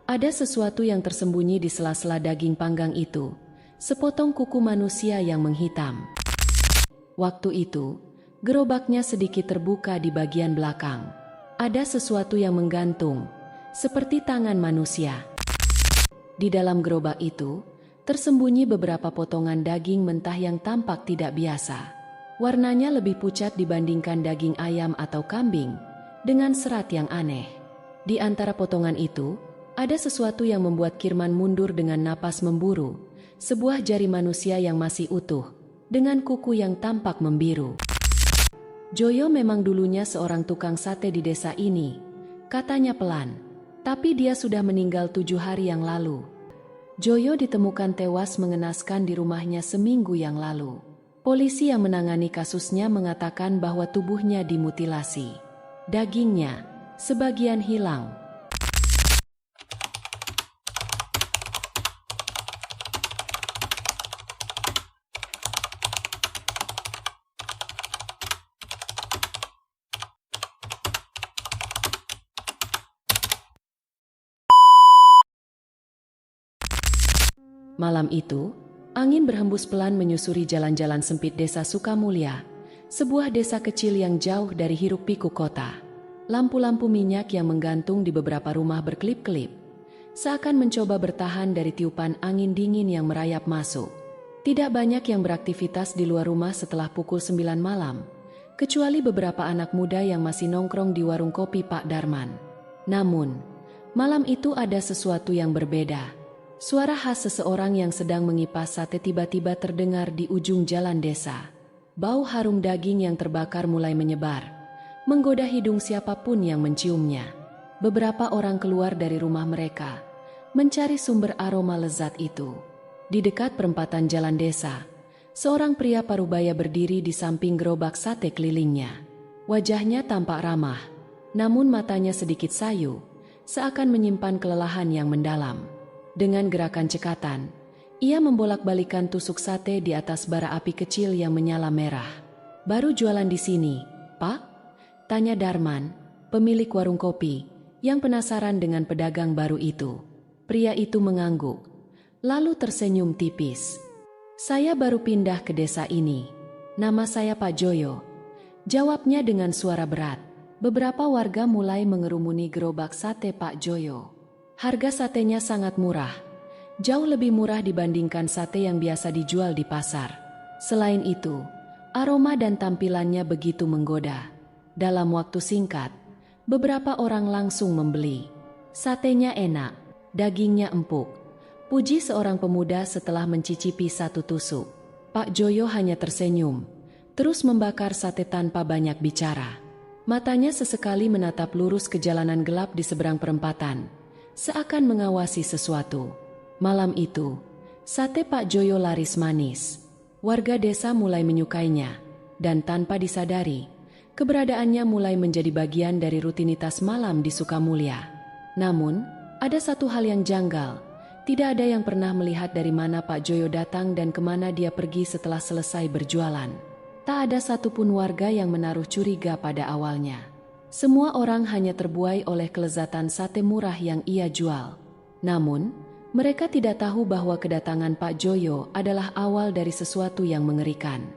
Ada sesuatu yang tersembunyi di sela-sela daging panggang itu, sepotong kuku manusia yang menghitam. Waktu itu, gerobaknya sedikit terbuka di bagian belakang. Ada sesuatu yang menggantung, seperti tangan manusia. Di dalam gerobak itu, tersembunyi beberapa potongan daging mentah yang tampak tidak biasa. Warnanya lebih pucat dibandingkan daging ayam atau kambing, dengan serat yang aneh. Di antara potongan itu, ada sesuatu yang membuat Kirman mundur dengan napas memburu, sebuah jari manusia yang masih utuh, dengan kuku yang tampak membiru. Joyo memang dulunya seorang tukang sate di desa ini, katanya pelan, tapi dia sudah meninggal 7 hari yang lalu. Joyo ditemukan tewas mengenaskan di rumahnya seminggu yang lalu. Polisi yang menangani kasusnya mengatakan bahwa tubuhnya dimutilasi. Dagingnya sebagian hilang. Malam itu, angin berhembus pelan menyusuri jalan-jalan sempit desa Sukamulya, sebuah desa kecil yang jauh dari hiruk-pikuk kota. Lampu-lampu minyak yang menggantung di beberapa rumah berkelip-kelip, seakan mencoba bertahan dari tiupan angin dingin yang merayap masuk. Tidak banyak yang beraktivitas di luar rumah setelah pukul 9 malam, kecuali beberapa anak muda yang masih nongkrong di warung kopi Pak Darman. Namun, malam itu ada sesuatu yang berbeda. Suara khas seseorang yang sedang mengipas sate tiba-tiba terdengar di ujung jalan desa. Bau harum daging yang terbakar mulai menyebar, menggoda hidung siapapun yang menciumnya. Beberapa orang keluar dari rumah mereka, mencari sumber aroma lezat itu. Di dekat perempatan jalan desa, seorang pria parubaya berdiri di samping gerobak sate kelilingnya. Wajahnya tampak ramah, namun matanya sedikit sayu, seakan menyimpan kelelahan yang mendalam. Dengan gerakan cekatan, ia membolak-balikan tusuk sate di atas bara api kecil yang menyala merah. "Baru jualan di sini, Pak?" tanya Darman, pemilik warung kopi, yang penasaran dengan pedagang baru itu. Pria itu mengangguk, lalu tersenyum tipis. "Saya baru pindah ke desa ini. Nama saya Pak Joyo," jawabnya dengan suara berat. Beberapa warga mulai mengerumuni gerobak sate Pak Joyo. Harga satenya sangat murah, jauh lebih murah dibandingkan sate yang biasa dijual di pasar. Selain itu, aroma dan tampilannya begitu menggoda. Dalam waktu singkat, beberapa orang langsung membeli. Satenya enak, dagingnya empuk, puji seorang pemuda setelah mencicipi satu tusuk. Pak Joyo hanya tersenyum, terus membakar sate tanpa banyak bicara. Matanya sesekali menatap lurus ke jalanan gelap di seberang perempatan, seakan mengawasi sesuatu. Malam itu, sate Pak Joyo laris manis. Warga desa mulai menyukainya, dan tanpa disadari, keberadaannya mulai menjadi bagian dari rutinitas malam di Sukamulya. Namun, ada satu hal yang janggal. Tidak ada yang pernah melihat dari mana Pak Joyo datang dan kemana dia pergi setelah selesai berjualan. Tak ada satupun warga yang menaruh curiga pada awalnya. Semua orang hanya terbuai oleh kelezatan sate murah yang ia jual. Namun, mereka tidak tahu bahwa kedatangan Pak Joyo adalah awal dari sesuatu yang mengerikan.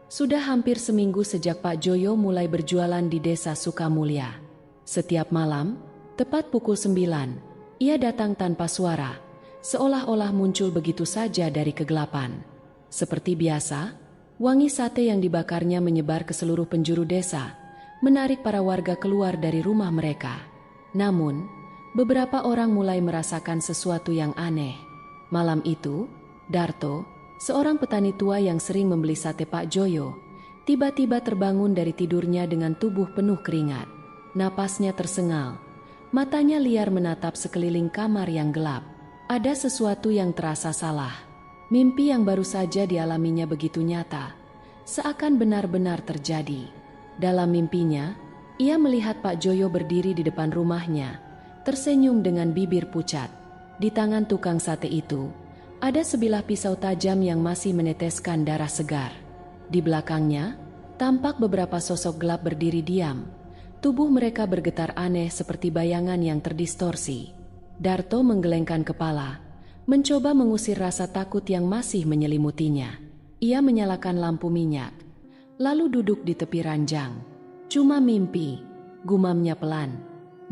Sudah hampir seminggu sejak Pak Joyo mulai berjualan di desa Sukamulya. Setiap malam, tepat pukul 9, ia datang tanpa suara, seolah-olah muncul begitu saja dari kegelapan. Seperti biasa, wangi sate yang dibakarnya menyebar ke seluruh penjuru desa, menarik para warga keluar dari rumah mereka. Namun, beberapa orang mulai merasakan sesuatu yang aneh. Malam itu, Darto, seorang petani tua yang sering membeli sate Pak Joyo, tiba-tiba terbangun dari tidurnya dengan tubuh penuh keringat. Napasnya tersengal, matanya liar menatap sekeliling kamar yang gelap. Ada sesuatu yang terasa salah. Mimpi yang baru saja dialaminya begitu nyata, seakan benar-benar terjadi. Dalam mimpinya, ia melihat Pak Joyo berdiri di depan rumahnya, tersenyum dengan bibir pucat. Di tangan tukang sate itu, ada sebilah pisau tajam yang masih meneteskan darah segar. Di belakangnya, tampak beberapa sosok gelap berdiri diam. Tubuh mereka bergetar aneh seperti bayangan yang terdistorsi. Darto menggelengkan kepala, mencoba mengusir rasa takut yang masih menyelimutinya. Ia menyalakan lampu minyak, lalu duduk di tepi ranjang. Cuma mimpi, gumamnya pelan.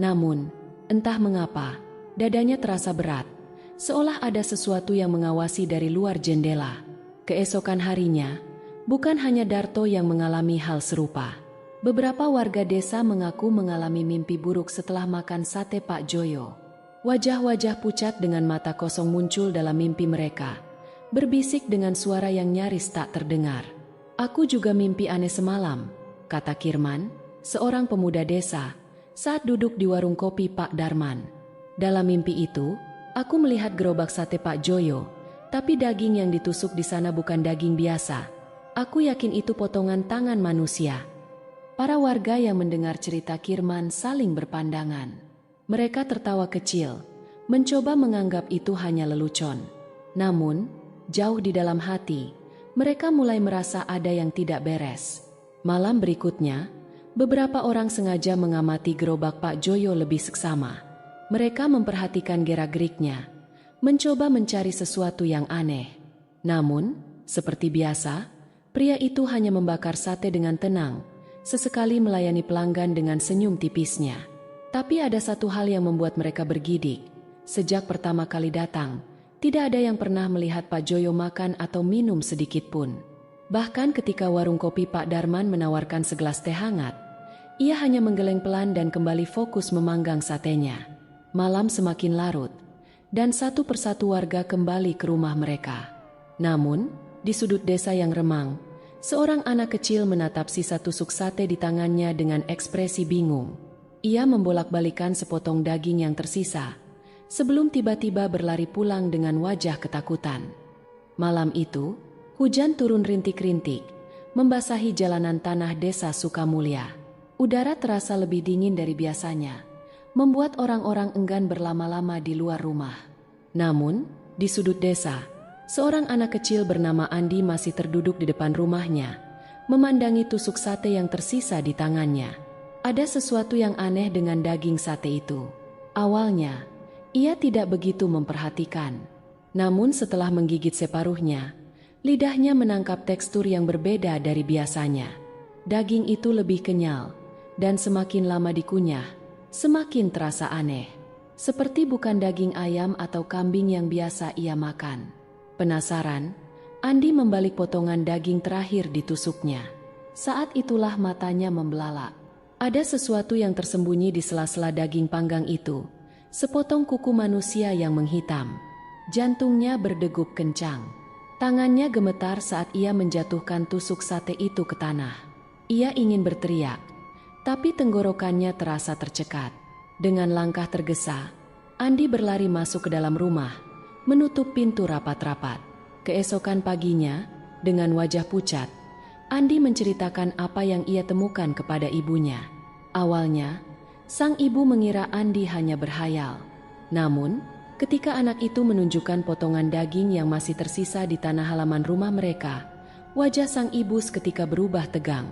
Namun, entah mengapa, dadanya terasa berat, seolah ada sesuatu yang mengawasi dari luar jendela. Keesokan harinya, bukan hanya Darto yang mengalami hal serupa. Beberapa warga desa mengaku mengalami mimpi buruk setelah makan sate Pak Joyo. Wajah-wajah pucat dengan mata kosong muncul dalam mimpi mereka, berbisik dengan suara yang nyaris tak terdengar. "Aku juga mimpi aneh semalam," kata Kirman, seorang pemuda desa, saat duduk di warung kopi Pak Darman. "Dalam mimpi itu, aku melihat gerobak sate Pak Joyo, tapi daging yang ditusuk di sana bukan daging biasa. Aku yakin itu potongan tangan manusia." Para warga yang mendengar cerita Kirman saling berpandangan. Mereka tertawa kecil, mencoba menganggap itu hanya lelucon. Namun, jauh di dalam hati, mereka mulai merasa ada yang tidak beres. Malam berikutnya, beberapa orang sengaja mengamati gerobak Pak Joyo lebih seksama. Mereka memperhatikan gerak-geriknya, mencoba mencari sesuatu yang aneh. Namun, seperti biasa, pria itu hanya membakar sate dengan tenang, sesekali melayani pelanggan dengan senyum tipisnya. Tapi ada satu hal yang membuat mereka bergidik. Sejak pertama kali datang, tidak ada yang pernah melihat Pak Joyo makan atau minum sedikit pun. Bahkan ketika warung kopi Pak Darman menawarkan segelas teh hangat, ia hanya menggeleng pelan dan kembali fokus memanggang satenya. Malam semakin larut, dan satu persatu warga kembali ke rumah mereka. Namun, di sudut desa yang remang, seorang anak kecil menatap sisa tusuk sate di tangannya dengan ekspresi bingung. Ia membolak-balikan sepotong daging yang tersisa, sebelum tiba-tiba berlari pulang dengan wajah ketakutan. Malam itu, hujan turun rintik-rintik, membasahi jalanan tanah desa Sukamulya. Udara terasa lebih dingin dari biasanya, membuat orang-orang enggan berlama-lama di luar rumah. Namun, di sudut desa, seorang anak kecil bernama Andi masih terduduk di depan rumahnya, memandangi tusuk sate yang tersisa di tangannya. Ada sesuatu yang aneh dengan daging sate itu. Awalnya, ia tidak begitu memperhatikan. Namun setelah menggigit separuhnya, lidahnya menangkap tekstur yang berbeda dari biasanya. Daging itu lebih kenyal, dan semakin lama dikunyah, semakin terasa aneh. Seperti bukan daging ayam atau kambing yang biasa ia makan. Penasaran, Andi membalik potongan daging terakhir ditusuknya. Saat itulah matanya membelalak. Ada sesuatu yang tersembunyi di sela-sela daging panggang itu, sepotong kuku manusia yang menghitam. Jantungnya berdegup kencang. Tangannya gemetar saat ia menjatuhkan tusuk sate itu ke tanah. Ia ingin berteriak, tapi tenggorokannya terasa tercekat. Dengan langkah tergesa, Andi berlari masuk ke dalam rumah, menutup pintu rapat-rapat. Keesokan paginya, dengan wajah pucat, Andi menceritakan apa yang ia temukan kepada ibunya. Awalnya, sang ibu mengira Andi hanya berhayal. Namun, ketika anak itu menunjukkan potongan daging yang masih tersisa di tanah halaman rumah mereka, wajah sang ibu seketika berubah tegang.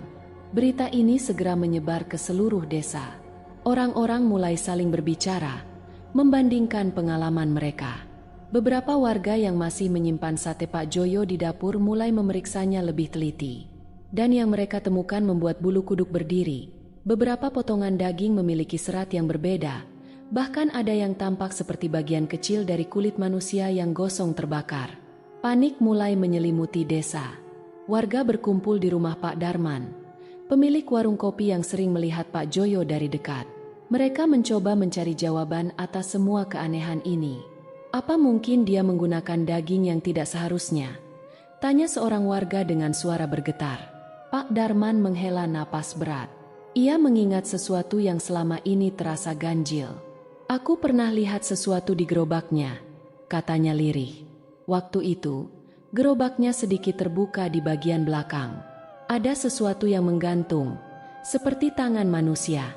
Berita ini segera menyebar ke seluruh desa. Orang-orang mulai saling berbicara, membandingkan pengalaman mereka. Beberapa warga yang masih menyimpan sate Pak Joyo di dapur mulai memeriksanya lebih teliti. Dan yang mereka temukan membuat bulu kuduk berdiri. Beberapa potongan daging memiliki serat yang berbeda, bahkan ada yang tampak seperti bagian kecil dari kulit manusia yang gosong terbakar. Panik mulai menyelimuti desa. Warga berkumpul di rumah Pak Darman, pemilik warung kopi yang sering melihat Pak Joyo dari dekat. Mereka mencoba mencari jawaban atas semua keanehan ini. Apa mungkin dia menggunakan daging yang tidak seharusnya? Tanya seorang warga dengan suara bergetar. Pak Darman menghela napas berat. Ia mengingat sesuatu yang selama ini terasa ganjil. "Aku pernah lihat sesuatu di gerobaknya," katanya lirih. Waktu itu, gerobaknya sedikit terbuka di bagian belakang. Ada sesuatu yang menggantung, seperti tangan manusia.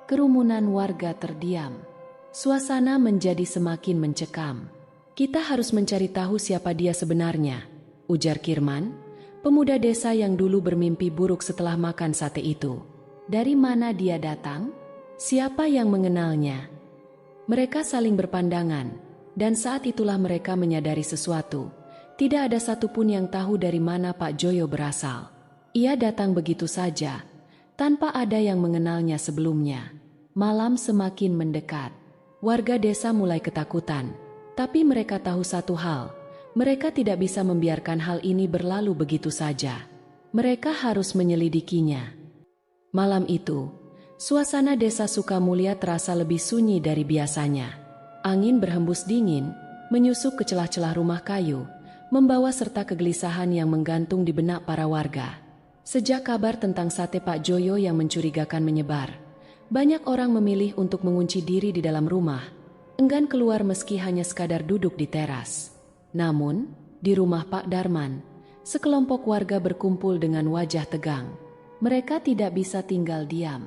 Kerumunan warga terdiam. Suasana menjadi semakin mencekam. "Kita harus mencari tahu siapa dia sebenarnya," ujar Kirman, pemuda desa yang dulu bermimpi buruk setelah makan sate itu. "Dari mana dia datang? Siapa yang mengenalnya?" Mereka saling berpandangan, dan saat itulah mereka menyadari sesuatu. Tidak ada satupun yang tahu dari mana Pak Joyo berasal. Ia datang begitu saja, tanpa ada yang mengenalnya sebelumnya. Malam semakin mendekat. Warga desa mulai ketakutan, tapi mereka tahu satu hal. Mereka tidak bisa membiarkan hal ini berlalu begitu saja. Mereka harus menyelidikinya. Malam itu, suasana desa Sukamulya terasa lebih sunyi dari biasanya. Angin berhembus dingin, menyusup ke celah-celah rumah kayu, membawa serta kegelisahan yang menggantung di benak para warga. Sejak kabar tentang sate Pak Joyo yang mencurigakan menyebar, banyak orang memilih untuk mengunci diri di dalam rumah, enggan keluar meski hanya sekadar duduk di teras. Namun, di rumah Pak Darman, sekelompok warga berkumpul dengan wajah tegang. Mereka tidak bisa tinggal diam.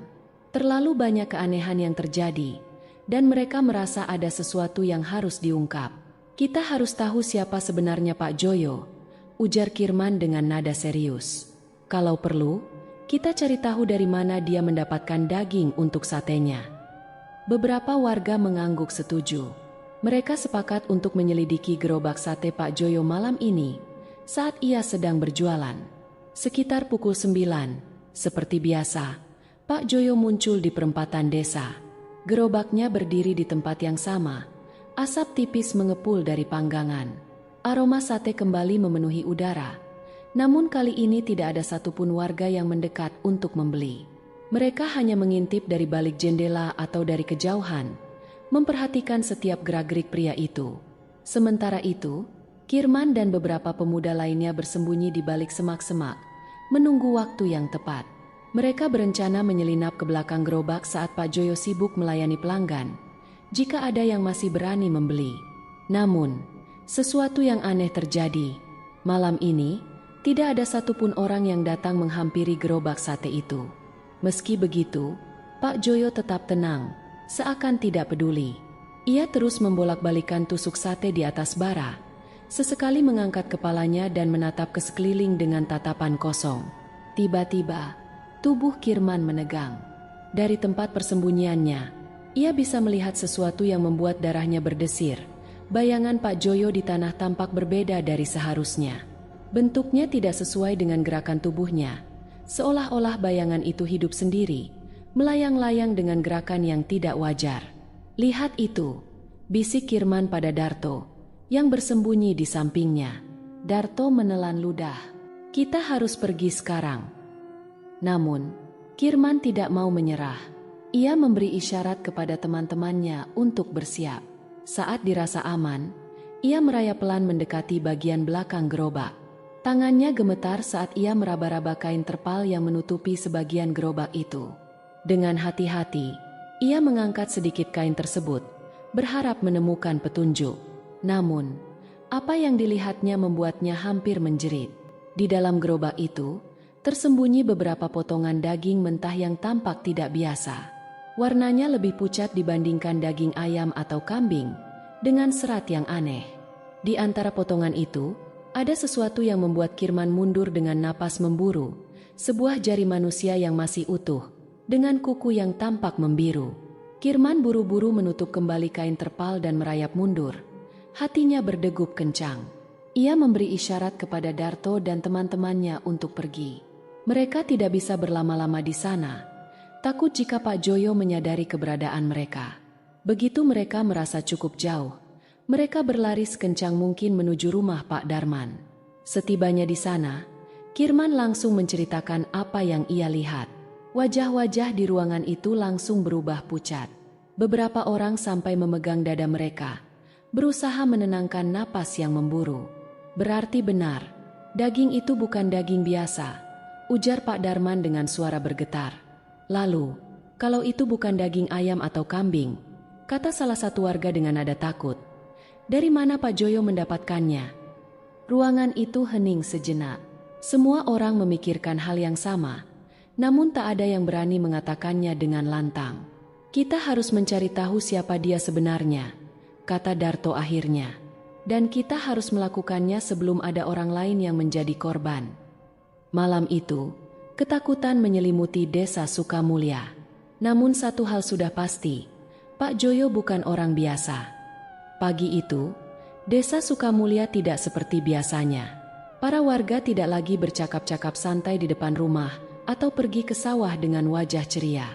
Terlalu banyak keanehan yang terjadi, dan mereka merasa ada sesuatu yang harus diungkap. Kita harus tahu siapa sebenarnya Pak Joyo, ujar Kirman dengan nada serius. Kalau perlu, kita cari tahu dari mana dia mendapatkan daging untuk satenya. Beberapa warga mengangguk setuju. Mereka sepakat untuk menyelidiki gerobak sate Pak Joyo malam ini saat ia sedang berjualan. Sekitar pukul 9, seperti biasa, Pak Joyo muncul di perempatan desa. Gerobaknya berdiri di tempat yang sama. Asap tipis mengepul dari panggangan. Aroma sate kembali memenuhi udara. Namun kali ini tidak ada satupun warga yang mendekat untuk membeli. Mereka hanya mengintip dari balik jendela atau dari kejauhan, memperhatikan setiap gerak-gerik pria itu. Sementara itu, Kirman dan beberapa pemuda lainnya bersembunyi di balik semak-semak, menunggu waktu yang tepat. Mereka berencana menyelinap ke belakang gerobak saat Pak Joyo sibuk melayani pelanggan, jika ada yang masih berani membeli. Namun, sesuatu yang aneh terjadi. Malam ini, tidak ada satupun orang yang datang menghampiri gerobak sate itu. Meski begitu, Pak Joyo tetap tenang, seakan tidak peduli. Ia terus membolak-balikan tusuk sate di atas bara, sesekali mengangkat kepalanya dan menatap ke sekeliling dengan tatapan kosong. Tiba-tiba, tubuh Kirman menegang. Dari tempat persembunyiannya, ia bisa melihat sesuatu yang membuat darahnya berdesir. Bayangan Pak Joyo di tanah tampak berbeda dari seharusnya. Bentuknya tidak sesuai dengan gerakan tubuhnya, seolah-olah bayangan itu hidup sendiri, melayang-layang dengan gerakan yang tidak wajar. Lihat itu, bisik Kirman pada Darto, yang bersembunyi di sampingnya. Darto menelan ludah. Kita harus pergi sekarang. Namun, Kirman tidak mau menyerah. Ia memberi isyarat kepada teman-temannya untuk bersiap. Saat dirasa aman, ia merayap pelan mendekati bagian belakang gerobak. Tangannya gemetar saat ia meraba-raba kain terpal yang menutupi sebagian gerobak itu. Dengan hati-hati, ia mengangkat sedikit kain tersebut, berharap menemukan petunjuk. Namun, apa yang dilihatnya membuatnya hampir menjerit. Di dalam gerobak itu, tersembunyi beberapa potongan daging mentah yang tampak tidak biasa. Warnanya lebih pucat dibandingkan daging ayam atau kambing, dengan serat yang aneh. Di antara potongan itu, ada sesuatu yang membuat Kirman mundur dengan napas memburu, sebuah jari manusia yang masih utuh, dengan kuku yang tampak membiru. Kirman buru-buru menutup kembali kain terpal dan merayap mundur. Hatinya berdegup kencang. Ia memberi isyarat kepada Darto dan teman-temannya untuk pergi. Mereka tidak bisa berlama-lama di sana, takut jika Pak Joyo menyadari keberadaan mereka. Begitu mereka merasa cukup jauh, mereka berlari sekencang mungkin menuju rumah Pak Darman. Setibanya di sana, Kirman langsung menceritakan apa yang ia lihat. Wajah-wajah di ruangan itu langsung berubah pucat. Beberapa orang sampai memegang dada mereka, berusaha menenangkan napas yang memburu. Berarti benar, daging itu bukan daging biasa, ujar Pak Darman dengan suara bergetar. Lalu, kalau itu bukan daging ayam atau kambing, kata salah satu warga dengan nada takut. Dari mana Pak Joyo mendapatkannya? Ruangan itu hening sejenak. Semua orang memikirkan hal yang sama, namun tak ada yang berani mengatakannya dengan lantang. Kita harus mencari tahu siapa dia sebenarnya, kata Darto akhirnya. Dan kita harus melakukannya sebelum ada orang lain yang menjadi korban. Malam itu, ketakutan menyelimuti desa Sukamulya. Namun satu hal sudah pasti, Pak Joyo bukan orang biasa. Pagi itu, Desa Sukamulya tidak seperti biasanya. Para warga tidak lagi bercakap-cakap santai di depan rumah atau pergi ke sawah dengan wajah ceria.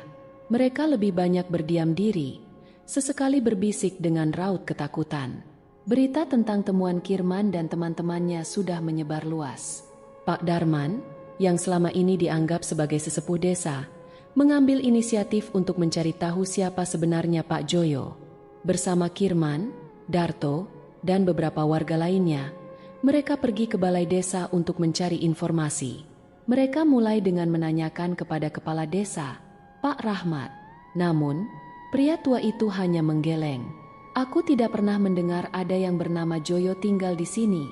Mereka lebih banyak berdiam diri, sesekali berbisik dengan raut ketakutan. Berita tentang temuan Kirman dan teman-temannya sudah menyebar luas. Pak Darman, yang selama ini dianggap sebagai sesepuh desa, mengambil inisiatif untuk mencari tahu siapa sebenarnya Pak Joyo. Bersama Kirman, Darto, dan beberapa warga lainnya, mereka pergi ke balai desa untuk mencari informasi. Mereka mulai dengan menanyakan kepada kepala desa, Pak Rahmat. Namun, pria tua itu hanya menggeleng. "Aku tidak pernah mendengar ada yang bernama Joyo tinggal di sini,"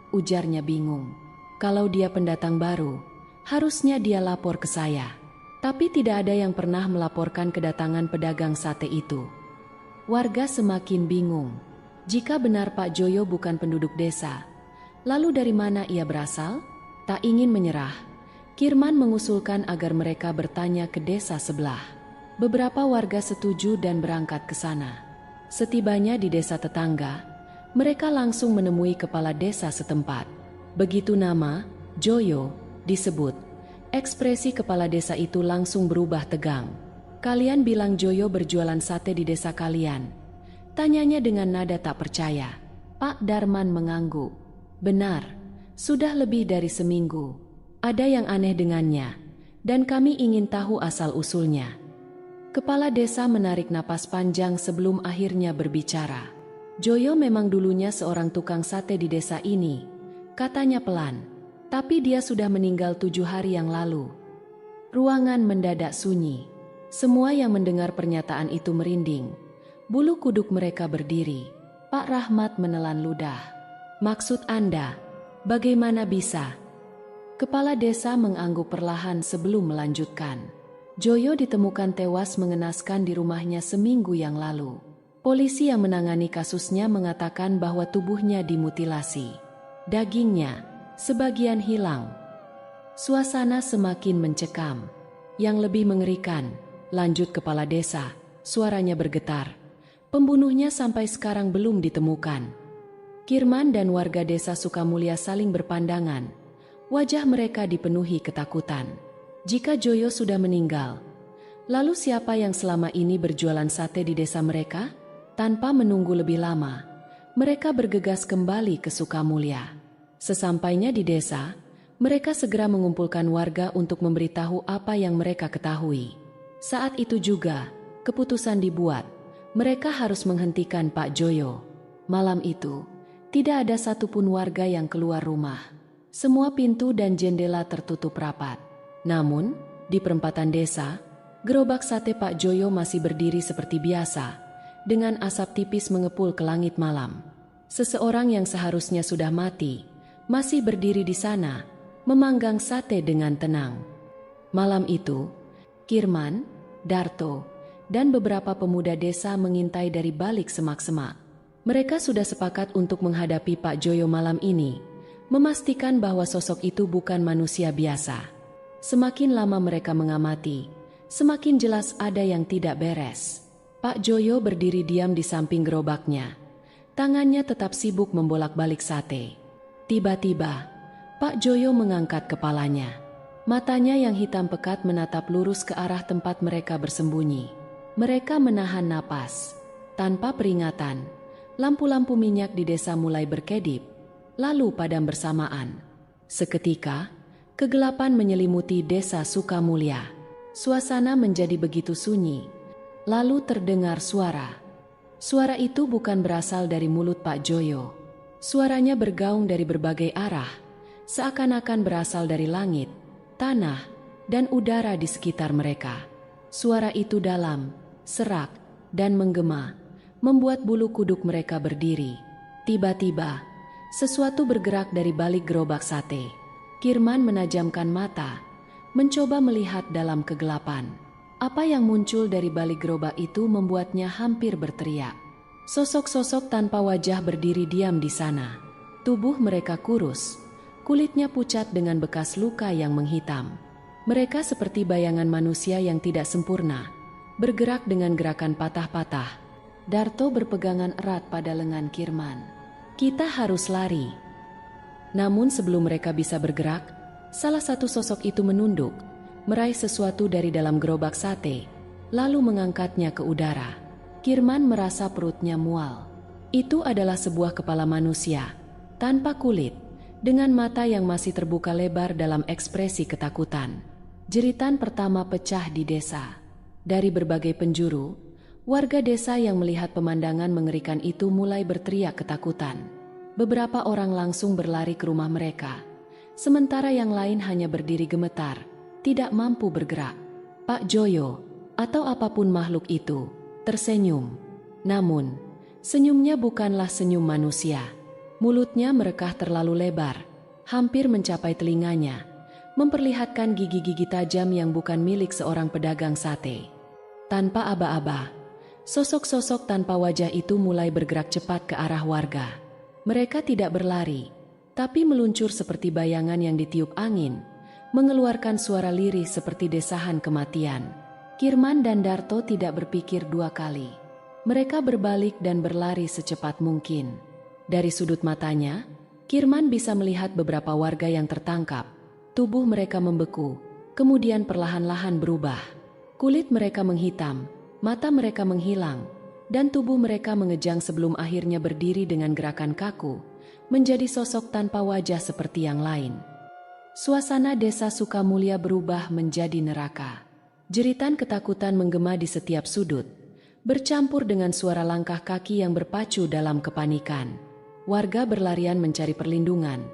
ujarnya bingung. "Kalau dia pendatang baru, harusnya dia lapor ke saya." Tapi tidak ada yang pernah melaporkan kedatangan pedagang sate itu. Warga semakin bingung. Jika benar Pak Joyo bukan penduduk desa, lalu dari mana ia berasal? Tak ingin menyerah, Kirman mengusulkan agar mereka bertanya ke desa sebelah. Beberapa warga setuju dan berangkat ke sana. Setibanya di desa tetangga, mereka langsung menemui kepala desa setempat. Begitu nama Joyo disebut, ekspresi kepala desa itu langsung berubah tegang. "Kalian bilang Joyo berjualan sate di desa kalian?" tanyanya dengan nada tak percaya. Pak Darman mengangguk. "Benar, sudah lebih dari seminggu. Ada yang aneh dengannya, dan kami ingin tahu asal-usulnya." Kepala desa menarik napas panjang sebelum akhirnya berbicara. "Joyo memang dulunya seorang tukang sate di desa ini," katanya pelan. "Tapi dia sudah meninggal 7 hari yang lalu." Ruangan mendadak sunyi. Semua yang mendengar pernyataan itu merinding. Bulu kuduk mereka berdiri. Pak Rahmat menelan ludah. "Maksud Anda, bagaimana bisa?" Kepala desa mengangguk perlahan sebelum melanjutkan. "Joyo ditemukan tewas mengenaskan di rumahnya seminggu yang lalu. Polisi yang menangani kasusnya mengatakan bahwa tubuhnya dimutilasi. Dagingnya sebagian hilang." Suasana semakin mencekam. "Yang lebih mengerikan," lanjut kepala desa, suaranya bergetar, "pembunuhnya sampai sekarang belum ditemukan." Kirman dan warga desa Sukamulya saling berpandangan. Wajah mereka dipenuhi ketakutan. Jika Joyo sudah meninggal, lalu siapa yang selama ini berjualan sate di desa mereka? Tanpa menunggu lebih lama, mereka bergegas kembali ke Sukamulya. Sesampainya di desa, mereka segera mengumpulkan warga untuk memberitahu apa yang mereka ketahui. Saat itu juga, keputusan dibuat. Mereka harus menghentikan Pak Joyo. Malam itu, tidak ada satupun warga yang keluar rumah. Semua pintu dan jendela tertutup rapat. Namun, di perempatan desa, gerobak sate Pak Joyo masih berdiri seperti biasa, dengan asap tipis mengepul ke langit malam. Seseorang yang seharusnya sudah mati, masih berdiri di sana, memanggang sate dengan tenang. Malam itu, Kirman, Darto, dan beberapa pemuda desa mengintai dari balik semak-semak. Mereka sudah sepakat untuk menghadapi Pak Joyo malam ini, memastikan bahwa sosok itu bukan manusia biasa. Semakin lama mereka mengamati, semakin jelas ada yang tidak beres. Pak Joyo berdiri diam di samping gerobaknya. Tangannya tetap sibuk membolak-balik sate. Tiba-tiba, Pak Joyo mengangkat kepalanya. Matanya yang hitam pekat menatap lurus ke arah tempat mereka bersembunyi. Mereka menahan napas. Tanpa peringatan, lampu-lampu minyak di desa mulai berkedip, lalu padam bersamaan. Seketika, kegelapan menyelimuti desa Sukamulya. Suasana menjadi begitu sunyi. Lalu terdengar suara. Suara itu bukan berasal dari mulut Pak Joyo. Suaranya bergaung dari berbagai arah, seakan-akan berasal dari langit, tanah, dan udara di sekitar mereka. Suara itu dalam, serak, dan menggema, membuat bulu kuduk mereka berdiri. Tiba-tiba, sesuatu bergerak dari balik gerobak sate. Kirman menajamkan mata, mencoba melihat dalam kegelapan. Apa yang muncul dari balik gerobak itu membuatnya hampir berteriak. Sosok-sosok tanpa wajah berdiri diam di sana. Tubuh mereka kurus, kulitnya pucat dengan bekas luka yang menghitam. Mereka seperti bayangan manusia yang tidak sempurna, bergerak dengan gerakan patah-patah, Darto berpegangan erat pada lengan Kirman. Kita harus lari. Namun sebelum mereka bisa bergerak, salah satu sosok itu menunduk, meraih sesuatu dari dalam gerobak sate, lalu mengangkatnya ke udara. Kirman merasa perutnya mual. Itu adalah sebuah kepala manusia, tanpa kulit, dengan mata yang masih terbuka lebar dalam ekspresi ketakutan. Jeritan pertama pecah di desa. Dari berbagai penjuru, warga desa yang melihat pemandangan mengerikan itu mulai berteriak ketakutan. Beberapa orang langsung berlari ke rumah mereka, sementara yang lain hanya berdiri gemetar, tidak mampu bergerak. Pak Joyo, atau apapun makhluk itu, tersenyum. Namun, senyumnya bukanlah senyum manusia. Mulutnya merekah terlalu lebar, hampir mencapai telinganya, memperlihatkan gigi-gigi tajam yang bukan milik seorang pedagang sate. Tanpa aba-aba, sosok-sosok tanpa wajah itu mulai bergerak cepat ke arah warga. Mereka tidak berlari, tapi meluncur seperti bayangan yang ditiup angin, mengeluarkan suara lirih seperti desahan kematian. Kirman dan Darto tidak berpikir dua kali. Mereka berbalik dan berlari secepat mungkin. Dari sudut matanya, Kirman bisa melihat beberapa warga yang tertangkap. Tubuh mereka membeku, kemudian perlahan-lahan berubah. Kulit mereka menghitam, mata mereka menghilang, dan tubuh mereka mengejang sebelum akhirnya berdiri dengan gerakan kaku, menjadi sosok tanpa wajah seperti yang lain. Suasana desa Sukamulya berubah menjadi neraka. Jeritan ketakutan menggema di setiap sudut, bercampur dengan suara langkah kaki yang berpacu dalam kepanikan. Warga berlarian mencari perlindungan,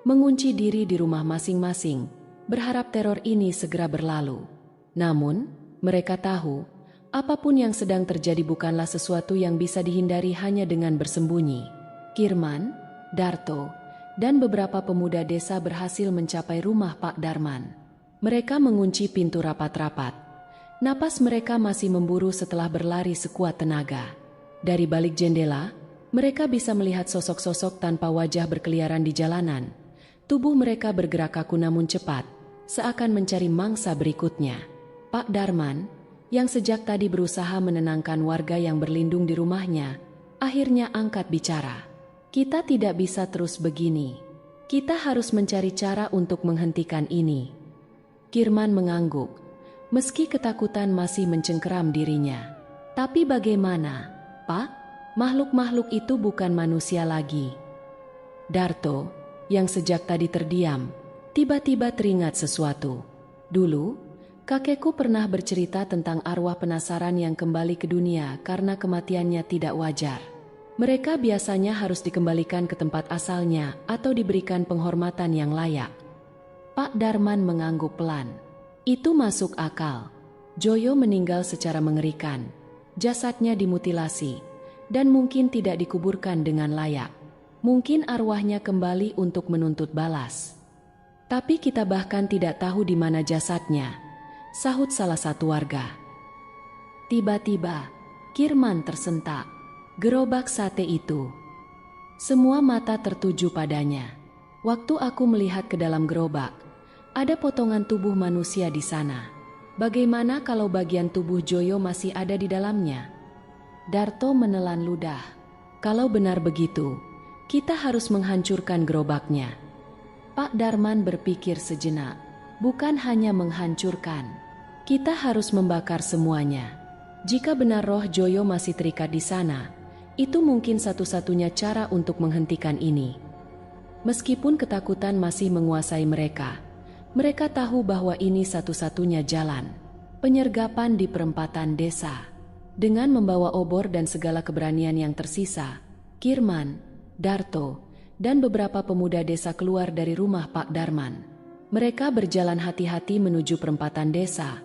mengunci diri di rumah masing-masing, berharap teror ini segera berlalu. Namun, mereka tahu, apapun yang sedang terjadi bukanlah sesuatu yang bisa dihindari hanya dengan bersembunyi. Kirman, Darto, dan beberapa pemuda desa berhasil mencapai rumah Pak Darman. Mereka mengunci pintu rapat-rapat. Napas mereka masih memburu setelah berlari sekuat tenaga. Dari balik jendela, mereka bisa melihat sosok-sosok tanpa wajah berkeliaran di jalanan. Tubuh mereka bergerak kaku namun cepat, seakan mencari mangsa berikutnya. Pak Darman, yang sejak tadi berusaha menenangkan warga yang berlindung di rumahnya, akhirnya angkat bicara. Kita tidak bisa terus begini. Kita harus mencari cara untuk menghentikan ini. Kirman mengangguk, meski ketakutan masih mencengkeram dirinya. Tapi bagaimana, Pak? Makhluk-makhluk itu bukan manusia lagi. Darto, yang sejak tadi terdiam, tiba-tiba teringat sesuatu. Dulu, kakekku pernah bercerita tentang arwah penasaran yang kembali ke dunia karena kematiannya tidak wajar. Mereka biasanya harus dikembalikan ke tempat asalnya atau diberikan penghormatan yang layak. Pak Darman mengangguk pelan. Itu masuk akal. Joyo meninggal secara mengerikan. Jasadnya dimutilasi, dan mungkin tidak dikuburkan dengan layak. Mungkin arwahnya kembali untuk menuntut balas. Tapi kita bahkan tidak tahu di mana jasadnya, sahut salah satu warga. Tiba-tiba, Kirman tersentak. Gerobak sate itu. Semua mata tertuju padanya. Waktu aku melihat ke dalam gerobak, ada potongan tubuh manusia di sana. Bagaimana kalau bagian tubuh Joyo masih ada di dalamnya? Darto menelan ludah. Kalau benar begitu, kita harus menghancurkan gerobaknya. Pak Darman berpikir sejenak. Bukan hanya menghancurkan, kita harus membakar semuanya. Jika benar roh Joyo masih terikat di sana, itu mungkin satu-satunya cara untuk menghentikan ini. Meskipun ketakutan masih menguasai mereka, mereka tahu bahwa ini satu-satunya jalan. Penyergapan di perempatan desa. Dengan membawa obor dan segala keberanian yang tersisa, Kirman, Darto, dan beberapa pemuda desa keluar dari rumah Pak Darman. Mereka berjalan hati-hati menuju perempatan desa,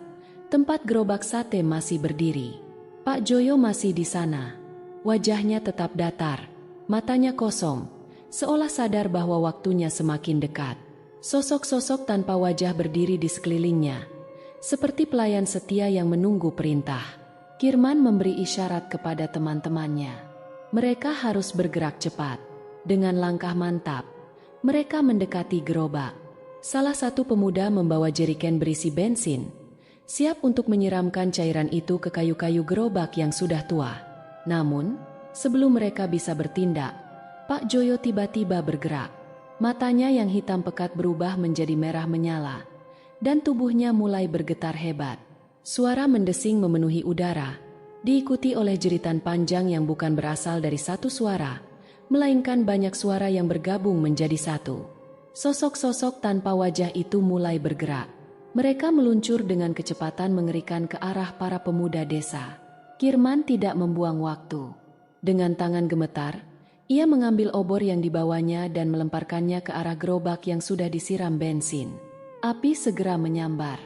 tempat gerobak sate masih berdiri. Pak Joyo masih di sana. Wajahnya tetap datar, matanya kosong, seolah sadar bahwa waktunya semakin dekat. Sosok-sosok tanpa wajah berdiri di sekelilingnya, seperti pelayan setia yang menunggu perintah. Kirman memberi isyarat kepada teman-temannya. Mereka harus bergerak cepat. Dengan langkah mantap, mereka mendekati gerobak. Salah satu pemuda membawa jeriken berisi bensin, siap untuk menyiramkan cairan itu ke kayu-kayu gerobak yang sudah tua. Namun, sebelum mereka bisa bertindak, Pak Joyo tiba-tiba bergerak. Matanya yang hitam pekat berubah menjadi merah menyala, dan tubuhnya mulai bergetar hebat. Suara mendesing memenuhi udara, diikuti oleh jeritan panjang yang bukan berasal dari satu suara, melainkan banyak suara yang bergabung menjadi satu. Sosok-sosok tanpa wajah itu mulai bergerak. Mereka meluncur dengan kecepatan mengerikan ke arah para pemuda desa. Kirman tidak membuang waktu. Dengan tangan gemetar, ia mengambil obor yang dibawanya dan melemparkannya ke arah gerobak yang sudah disiram bensin. Api segera menyambar.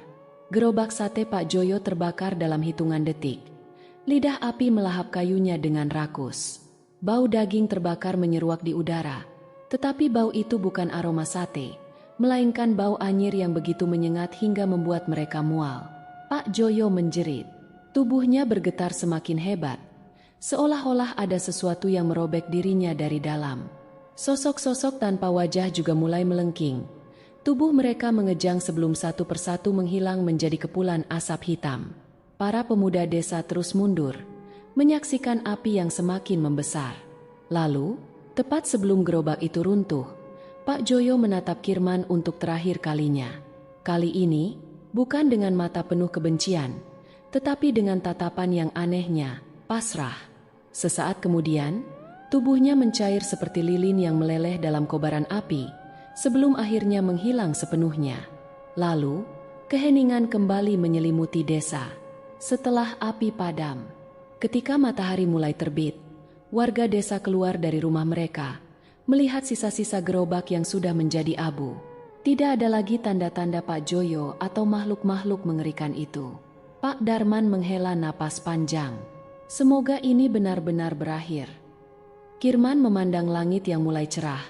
Gerobak sate Pak Joyo terbakar dalam hitungan detik. Lidah api melahap kayunya dengan rakus. Bau daging terbakar menyeruak di udara. Tetapi bau itu bukan aroma sate, melainkan bau anyir yang begitu menyengat hingga membuat mereka mual. Pak Joyo menjerit. Tubuhnya bergetar semakin hebat, seolah-olah ada sesuatu yang merobek dirinya dari dalam. Sosok-sosok tanpa wajah juga mulai melengking. Tubuh mereka mengejang sebelum satu persatu menghilang menjadi kepulan asap hitam. Para pemuda desa terus mundur, menyaksikan api yang semakin membesar. Lalu, tepat sebelum gerobak itu runtuh, Pak Joyo menatap Kirman untuk terakhir kalinya. Kali ini, bukan dengan mata penuh kebencian, tetapi dengan tatapan yang anehnya, pasrah. Sesaat kemudian, tubuhnya mencair seperti lilin yang meleleh dalam kobaran api, sebelum akhirnya menghilang sepenuhnya. Lalu, keheningan kembali menyelimuti desa. Setelah api padam, ketika matahari mulai terbit, warga desa keluar dari rumah mereka, melihat sisa-sisa gerobak yang sudah menjadi abu. Tidak ada lagi tanda-tanda Pak Joyo atau makhluk-makhluk mengerikan itu. Pak Darman menghela napas panjang. Semoga ini benar-benar berakhir. Kirman memandang langit yang mulai cerah,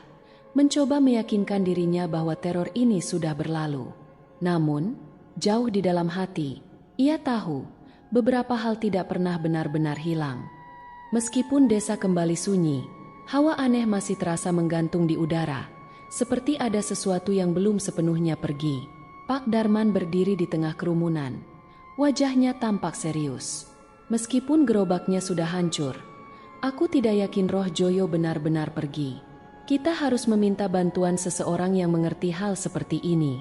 mencoba meyakinkan dirinya bahwa teror ini sudah berlalu. Namun, jauh di dalam hati, ia tahu beberapa hal tidak pernah benar-benar hilang. Meskipun desa kembali sunyi, hawa aneh masih terasa menggantung di udara, seperti ada sesuatu yang belum sepenuhnya pergi. Pak Darman berdiri di tengah kerumunan. Wajahnya tampak serius. Meskipun gerobaknya sudah hancur, aku tidak yakin roh Joyo benar-benar pergi. Kita harus meminta bantuan seseorang yang mengerti hal seperti ini.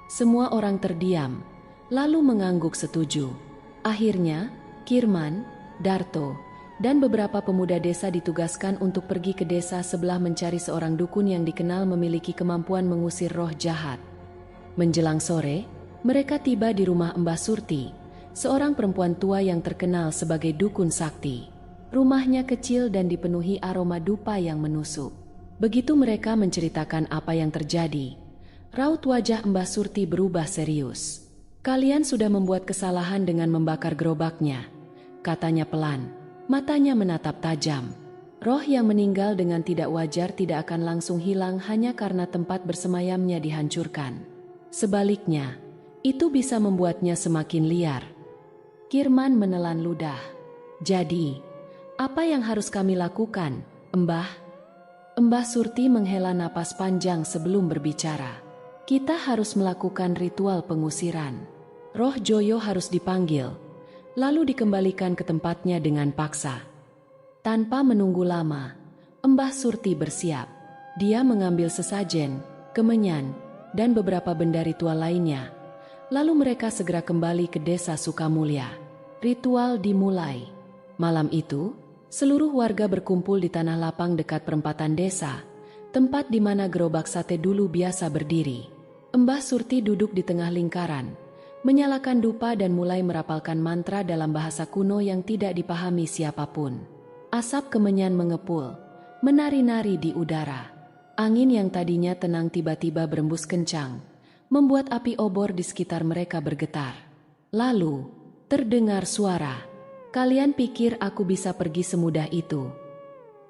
Semua orang terdiam, lalu mengangguk setuju. Akhirnya, Kirman, Darto, dan beberapa pemuda desa ditugaskan untuk pergi ke desa sebelah mencari seorang dukun yang dikenal memiliki kemampuan mengusir roh jahat. Menjelang sore, mereka tiba di rumah Mbah Surti, seorang perempuan tua yang terkenal sebagai dukun sakti. Rumahnya kecil dan dipenuhi aroma dupa yang menusuk. Begitu mereka menceritakan apa yang terjadi, raut wajah Mbah Surti berubah serius. "Kalian sudah membuat kesalahan dengan membakar gerobaknya," katanya pelan. Matanya menatap tajam. Roh yang meninggal dengan tidak wajar tidak akan langsung hilang hanya karena tempat bersemayamnya dihancurkan. Sebaliknya, itu bisa membuatnya semakin liar. Kirman menelan ludah. "Jadi, apa yang harus kami lakukan, Mbah?" Mbah Surti menghela napas panjang sebelum berbicara. "Kita harus melakukan ritual pengusiran. Roh Joyo harus dipanggil, lalu dikembalikan ke tempatnya dengan paksa." Tanpa menunggu lama, Mbah Surti bersiap. Dia mengambil sesajen, kemenyan, dan beberapa benda ritual lainnya. Lalu mereka segera kembali ke desa Sukamulya. Ritual dimulai. Malam itu, seluruh warga berkumpul di tanah lapang dekat perempatan desa, tempat di mana gerobak sate dulu biasa berdiri. Mbah Surti duduk di tengah lingkaran, menyalakan dupa dan mulai merapalkan mantra dalam bahasa kuno yang tidak dipahami siapapun. Asap kemenyan mengepul, menari-nari di udara. Angin yang tadinya tenang tiba-tiba berembus kencang, membuat api obor di sekitar mereka bergetar. Lalu, terdengar suara, "Kalian pikir aku bisa pergi semudah itu?"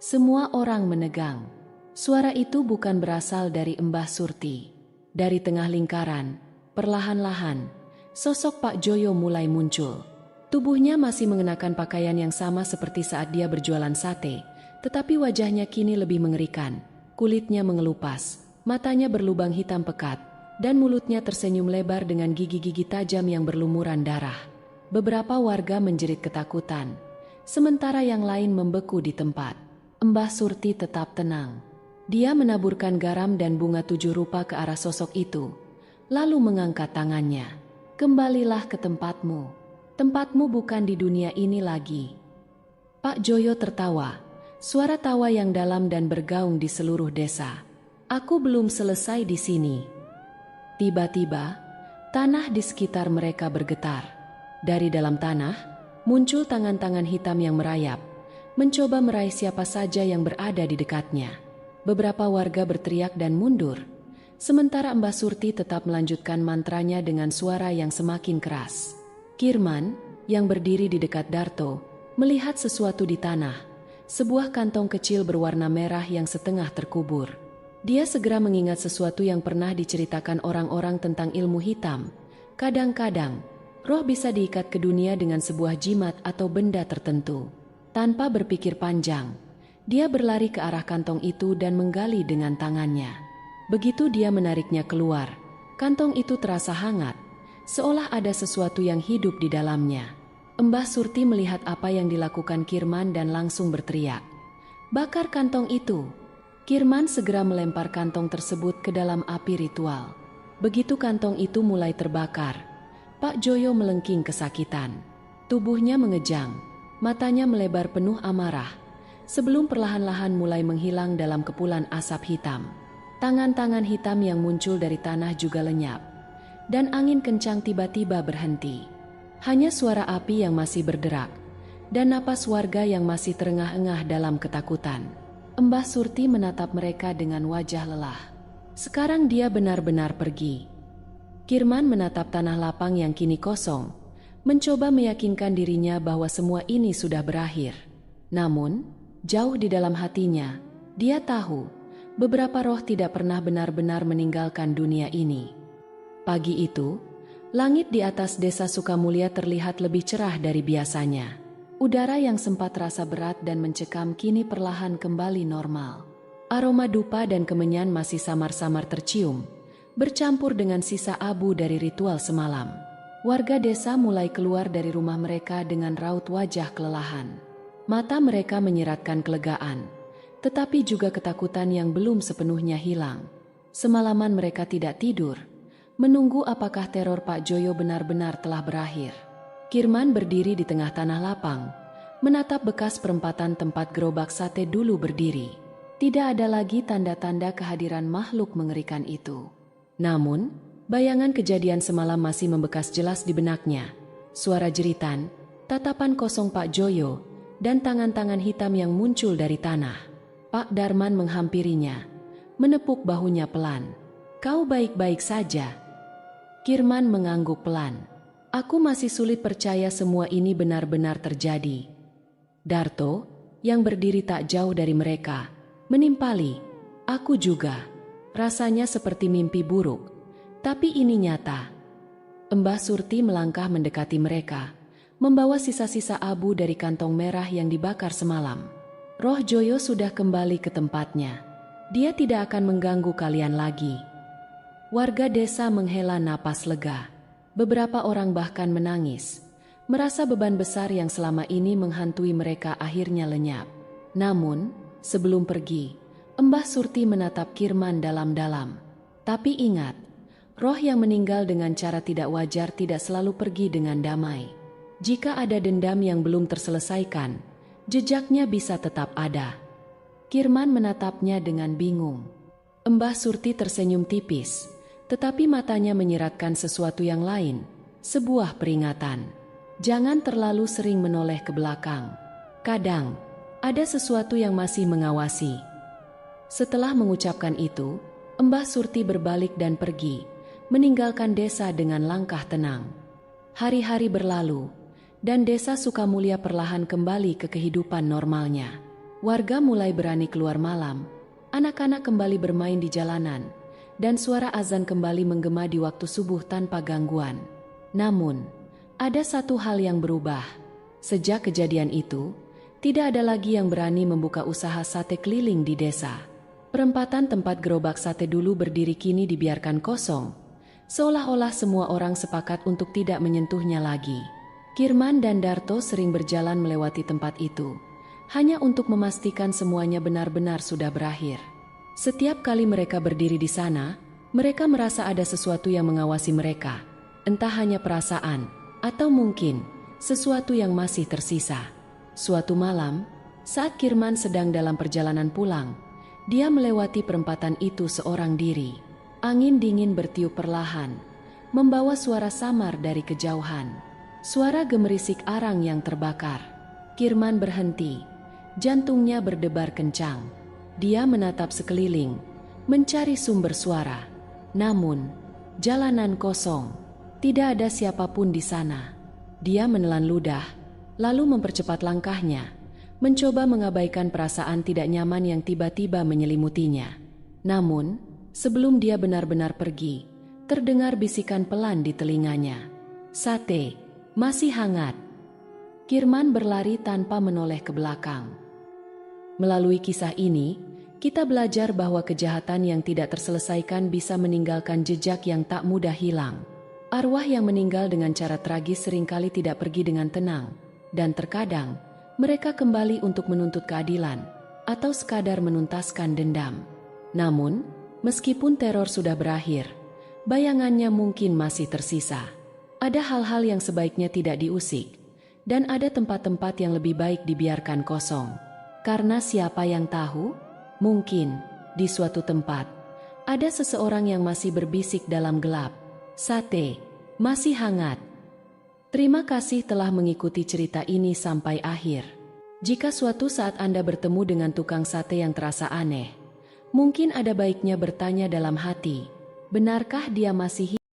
Semua orang menegang. Suara itu bukan berasal dari Mbah Surti. Dari tengah lingkaran, perlahan-lahan, sosok Pak Joyo mulai muncul. Tubuhnya masih mengenakan pakaian yang sama seperti saat dia berjualan sate, tetapi wajahnya kini lebih mengerikan. Kulitnya mengelupas, matanya berlubang hitam pekat, dan mulutnya tersenyum lebar dengan gigi-gigi tajam yang berlumuran darah. Beberapa warga menjerit ketakutan. sementara yang lain membeku di tempat. Mbah Surti tetap tenang. Dia menaburkan garam dan bunga 7 rupa ke arah sosok itu, lalu mengangkat tangannya. Kembalilah ke tempatmu. Tempatmu bukan di dunia ini lagi. Pak Joyo tertawa, suara tawa yang dalam dan bergaung di seluruh desa. Aku belum selesai di sini. Tiba-tiba, tanah di sekitar mereka bergetar. Dari dalam tanah, muncul tangan-tangan hitam yang merayap, mencoba meraih siapa saja yang berada di dekatnya. Beberapa warga berteriak dan mundur, sementara Mbah Surti tetap melanjutkan mantranya dengan suara yang semakin keras. Kirman, yang berdiri di dekat Darto, melihat sesuatu di tanah, sebuah kantong kecil berwarna merah yang setengah terkubur. Dia segera mengingat sesuatu yang pernah diceritakan orang-orang tentang ilmu hitam. Kadang-kadang, roh bisa diikat ke dunia dengan sebuah jimat atau benda tertentu. Tanpa berpikir panjang, dia berlari ke arah kantong itu dan menggali dengan tangannya. Begitu dia menariknya keluar, kantong itu terasa hangat, seolah ada sesuatu yang hidup di dalamnya. Mbah Surti melihat apa yang dilakukan Kirman dan langsung berteriak, "Bakar kantong itu!" Kirman segera melempar kantong tersebut ke dalam api ritual. Begitu kantong itu mulai terbakar, Pak Joyo melengking kesakitan. Tubuhnya mengejang, matanya melebar penuh amarah, sebelum perlahan-lahan mulai menghilang dalam kepulan asap hitam. Tangan-tangan hitam yang muncul dari tanah juga lenyap, dan angin kencang tiba-tiba berhenti. Hanya suara api yang masih berderak, dan napas warga yang masih terengah-engah dalam ketakutan. Mbah Surti menatap mereka dengan wajah lelah. Sekarang dia benar-benar pergi. Kirman menatap tanah lapang yang kini kosong, mencoba meyakinkan dirinya bahwa semua ini sudah berakhir. Namun, jauh di dalam hatinya, dia tahu beberapa roh tidak pernah benar-benar meninggalkan dunia ini. Pagi itu, langit di atas desa Sukamulya terlihat lebih cerah dari biasanya. Udara yang sempat terasa berat dan mencekam kini perlahan kembali normal. Aroma dupa dan kemenyan masih samar-samar tercium, bercampur dengan sisa abu dari ritual semalam. Warga desa mulai keluar dari rumah mereka dengan raut wajah kelelahan. Mata mereka menyiratkan kelegaan, tetapi juga ketakutan yang belum sepenuhnya hilang. Semalaman mereka tidak tidur, menunggu apakah teror Pak Joyo benar-benar telah berakhir. Kirman berdiri di tengah tanah lapang, menatap bekas perempatan tempat gerobak sate dulu berdiri. Tidak ada lagi tanda-tanda kehadiran makhluk mengerikan itu. Namun, bayangan kejadian semalam masih membekas jelas di benaknya. Suara jeritan, tatapan kosong Pak Joyo, dan tangan-tangan hitam yang muncul dari tanah. Pak Darman menghampirinya, menepuk bahunya pelan. "Kau baik-baik saja?" Kirman mengangguk pelan. "Aku masih sulit percaya semua ini benar-benar terjadi." Darto, yang berdiri tak jauh dari mereka, menimpali, "Aku juga. Rasanya seperti mimpi buruk, tapi ini nyata." Mbah Surti melangkah mendekati mereka, membawa sisa-sisa abu dari kantong merah yang dibakar semalam. "Roh Joyo sudah kembali ke tempatnya. Dia tidak akan mengganggu kalian lagi." Warga desa menghela napas lega. Beberapa orang bahkan menangis, merasa beban besar yang selama ini menghantui mereka akhirnya lenyap. Namun, sebelum pergi, Mbah Surti menatap Kirman dalam-dalam. "Tapi ingat, roh yang meninggal dengan cara tidak wajar tidak selalu pergi dengan damai. Jika ada dendam yang belum terselesaikan, jejaknya bisa tetap ada." Kirman menatapnya dengan bingung. Mbah Surti tersenyum tipis, tetapi matanya menyiratkan sesuatu yang lain, sebuah peringatan. Jangan terlalu sering menoleh ke belakang. Kadang, ada sesuatu yang masih mengawasi. Setelah mengucapkan itu, Mbah Surti berbalik dan pergi, meninggalkan desa dengan langkah tenang. Hari-hari berlalu, dan desa Sukamulya perlahan kembali ke kehidupan normalnya. Warga mulai berani keluar malam, anak-anak kembali bermain di jalanan, dan suara azan kembali menggema di waktu subuh tanpa gangguan. Namun, ada satu hal yang berubah. Sejak kejadian itu, tidak ada lagi yang berani membuka usaha sate keliling di desa. Perempatan tempat gerobak sate dulu berdiri kini dibiarkan kosong, seolah-olah semua orang sepakat untuk tidak menyentuhnya lagi. Kirman dan Darto sering berjalan melewati tempat itu, hanya untuk memastikan semuanya benar-benar sudah berakhir. Setiap kali mereka berdiri di sana, mereka merasa ada sesuatu yang mengawasi mereka, entah hanya perasaan, atau mungkin sesuatu yang masih tersisa. Suatu malam, saat Kirman sedang dalam perjalanan pulang, dia melewati perempatan itu seorang diri. Angin dingin bertiup perlahan, membawa suara samar dari kejauhan. Suara gemerisik arang yang terbakar. Kirman berhenti, jantungnya berdebar kencang. Dia menatap sekeliling, mencari sumber suara. Namun, jalanan kosong, tidak ada siapapun di sana. Dia menelan ludah, lalu mempercepat langkahnya, mencoba mengabaikan perasaan tidak nyaman yang tiba-tiba menyelimutinya. Namun, sebelum dia benar-benar pergi, terdengar bisikan pelan di telinganya. "Sate, masih hangat." Kirman berlari tanpa menoleh ke belakang. Melalui kisah ini, kita belajar bahwa kejahatan yang tidak terselesaikan bisa meninggalkan jejak yang tak mudah hilang. Arwah yang meninggal dengan cara tragis seringkali tidak pergi dengan tenang, dan terkadang mereka kembali untuk menuntut keadilan atau sekadar menuntaskan dendam. Namun, meskipun teror sudah berakhir, bayangannya mungkin masih tersisa. Ada hal-hal yang sebaiknya tidak diusik, dan ada tempat-tempat yang lebih baik dibiarkan kosong. Karena siapa yang tahu, mungkin di suatu tempat ada seseorang yang masih berbisik dalam gelap, "Sate, masih hangat." Terima kasih telah mengikuti cerita ini sampai akhir. Jika suatu saat Anda bertemu dengan tukang sate yang terasa aneh, mungkin ada baiknya bertanya dalam hati, benarkah dia masih hidup?